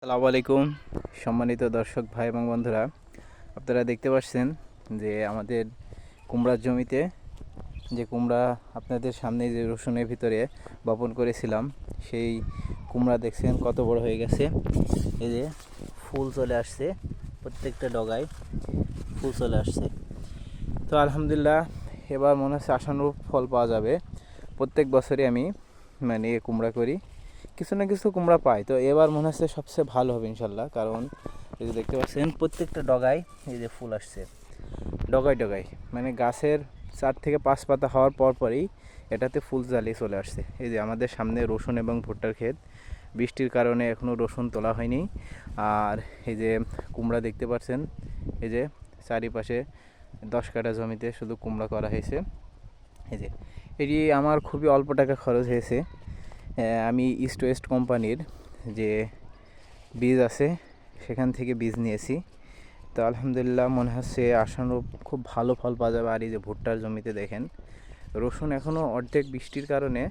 আসসালামু আলাইকুম সম্মানিত দর্শক ভাই এবং বন্ধুরা, আপনারা দেখতে পাচ্ছেন যে আমাদের কুমড়ার জমিতে যে কুমড়া আপনাদের সামনে যে রসুনের ভিতরে বপন করেছিলাম, সেই কুমড়া দেখছেন কত বড় হয়ে গেছে। এই যে ফুল চলে আসছে, প্রত্যেকটা ডগায় ফুল চলে আসছে। তো আলহামদুলিল্লাহ, এবার মনে হচ্ছে আশানুরূপ ফল পাওয়া যাবে। প্রত্যেক বছরই আমি কুমড়া করি, কিছু না কিছু কুমড়া পাই। তো এবার মনে হচ্ছে সবচেয়ে ভালো হবে ইনশাল্লাহ, কারণ এই যে দেখতে পাচ্ছেন প্রত্যেকটা ডগায় এই যে ফুল আসছে, ডগায় ডগায়, গাছের 4 থেকে 5 পাতা হওয়ার পরই এটাতে ফুল জ্বালিয়ে চলে আসছে। এই যে আমাদের সামনে রসুন এবং ভুট্টার ক্ষেত, বৃষ্টির কারণে এখনও রসুন তোলা হয়নি। আর এই যে কুমড়া দেখতে পাচ্ছেন, এই যে চারিপাশে 10 কাঠা জমিতে শুধু কুমড়া করা হয়েছে। এই যে এটি আমার খুবই অল্প টাকা খরচ হয়েছে। আমি ইস্ট ওয়েস্ট কোম্পানির যে বীজ আছে সেখান থেকে বীজ নিয়েছি। তো আলহামদুলিল্লাহ মনে হচ্ছে আশানুরূপ খুব ভালো ফল পাওয়া যাবে। আর এই যে ভুট্টার জমিতে দেখেন রসুন এখনও অর্ধেক বৃষ্টির কারণে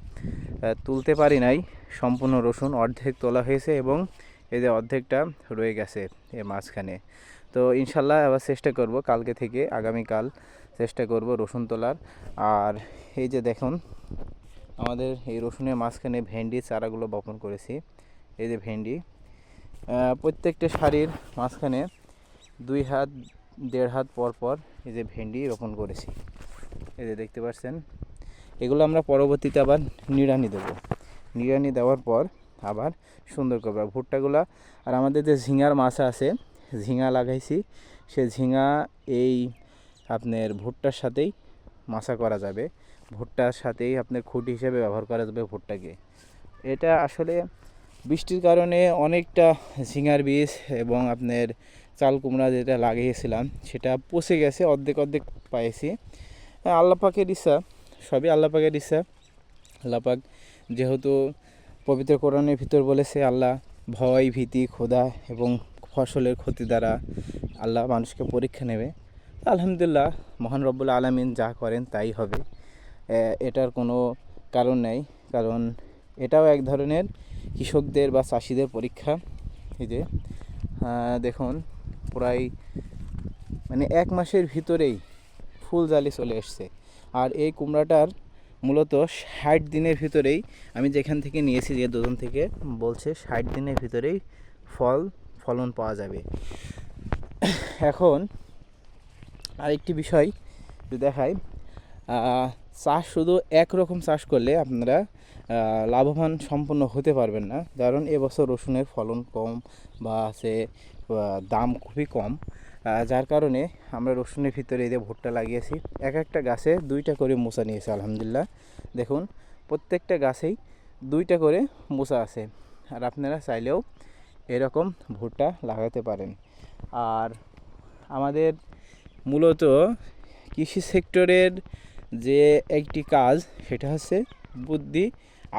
তুলতে পারি নাই, সম্পূর্ণ রসুন অর্ধেক তোলা হয়েছে এবং এই যে অর্ধেকটা রয়ে গেছে এর মাঝখানে। তো ইনশাল্লাহ আবার চেষ্টা করব, কালকে থেকে আগামীকাল চেষ্টা করব রসুন তোলার। আর এই যে দেখুন আমাদের এই রসুনের মাঝখানে ভেন্ডি চারাগুলো বপন করেছি। এই যে ভেন্ডি প্রত্যেকটা সারির মাঝখানে 2 হাত 1.5 হাত পর পর এই যে ভেন্ডি রোপণ করেছি। এই যে দেখতে পাচ্ছেন, এগুলো আমরা পরবর্তীতে আবার নিড়ানি দেবো। নিড়ানি দেওয়ার পর আবার সুন্দর করবো ভুট্টাগুলা। আর আমাদের যে ঝিঙার মাছ আছে, ঝিঙা লাগাইছি, সে ঝিঙা এই আপনার ভুট্টার সাথেই মাছা করা যাবে, ভুট্টার সাথেই আপনার খুঁটি হিসেবে ব্যবহার করা যাবে ভুট্টাকে। এটা আসলে বৃষ্টির কারণে অনেকটা ঝিঙার বীজ এবং আপনার চাল কুমড়া যেটা লাগিয়েছিলাম সেটা পচে গেছে, অর্ধেক অর্ধেক পাইছি। আল্লাহ পাকের ইচ্ছা, সবই আল্লাহ পাকের ইচ্ছা। আল্লাহ পাক যেহেতু পবিত্র কোরআনের ভিতর বলেছে, আল্লাহ ভয় ভীতি ক্ষুধা এবং ফসলের ক্ষতি দ্বারা আল্লাহ মানুষকে পরীক্ষা নেবে। আলহামদুলিল্লাহ, মহান রব্বুল আলামিন যা করেন তাই হবে, এটার কোনো কারণ নেই। কারণ এটাও এক ধরনের কৃষকদের বা চাষিদের পরীক্ষা। এই যে দেখুন প্রায় 1 মাসের ভিতরেই ফুল জালি চলে এসছে। আর এই কুমড়াটার মূলত 60 দিনের ভিতরেই, আমি যেখান থেকে নিয়েছি যে দোকান থেকে বলছে 60 দিনের ভিতরেই ফলন পাওয়া যাবে। এখন আরেকটি বিষয় দেখাই, চাষ শুধু একরকম চাষ করলে আপনারা লাভবান সম্পূর্ণ হতে পারবেন না। কারণ এবছর রসুনের ফলন কম বা দাম খুবই কম, যার কারণে আমরা রসুনের ভিতরে এই যে ভুট্টা লাগিয়েছি, এক একটা গাছে 2টা করে মোচা নিয়েছে। আলহামদুলিল্লাহ দেখুন প্রত্যেকটা গাছেই 2টা করে মোচা আছে। আর আপনারা চাইলেও এরকম ভুট্টা লাগাতে পারেন। আর আমাদের মূলত কৃষি সেক্টরের যে একটি কাজ, সেটা হচ্ছে বুদ্ধি।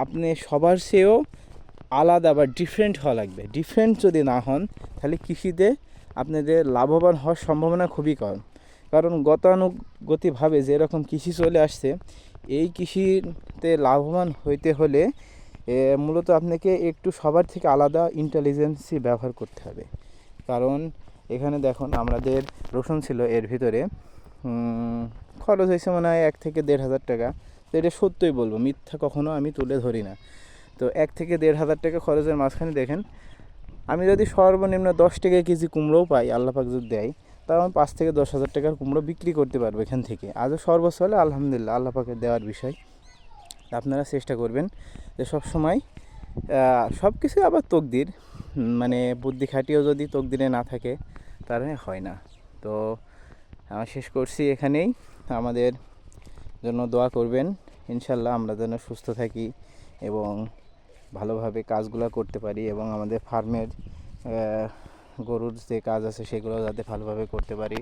আপনি সবার চেয়েও আলাদা বা ডিফারেন্ট হওয়া লাগবে। ডিফারেন্ট যদি না হন তাহলে কৃষিতে আপনাদের লাভবান হওয়ার সম্ভাবনা খুবই কম। কারণ গতানুগতিকভাবে যেরকম কৃষি চলে আসছে, এই কৃষিতে লাভবান হইতে হলে মূলত আপনাকে একটু সবার থেকে আলাদা ইন্টেলিজেন্সি ব্যবহার করতে হবে। কারণ এখানে দেখুন আমাদের রসুন ছিল, এর ভিতরে খরচ হয়েছে মনে হয় 1 থেকে 1.5 হাজার টাকা। তো এটা সত্যই বলবো, মিথ্যা কখনো আমি তুলে ধরি না। তো 1 থেকে 1.5 হাজার টাকা খরচের মাঝখানে দেখেন আমি যদি সর্বনিম্ন 10 টাকা কেজি কুমড়োও পাই, আল্লাহ পাক যদি দেয়, তাও আমি 5 থেকে 10 হাজার টাকার কুমড়ো বিক্রি করতে পারবো এখান থেকে। আজও সর্বোচ্চ হলে আলহামদুলিল্লাহ আল্লাহ পাকের দেওয়ার বিষয়। আপনারা চেষ্টা করবেন যে সবসময় সব কিছু আবার তকদির, বুদ্ধি খাটিয়েও যদি তকদিরে না থাকে তাহলে হয় না। তো শেষ করছি এখানেই। আমাদের জন্য দোয়া করবেন, ইনশাল্লাহ আমরা যেন সুস্থ থাকি এবং ভালোভাবে কাজগুলো করতে পারি, এবং আমাদের ফার্মের গরুর যে কাজ আছে সেগুলো যাতে ভালোভাবে করতে পারি।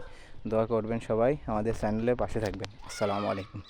দোয়া করবেন সবাই, আমাদের চ্যানেলের পাশে থাকবেন। আসসালামু আলাইকুম।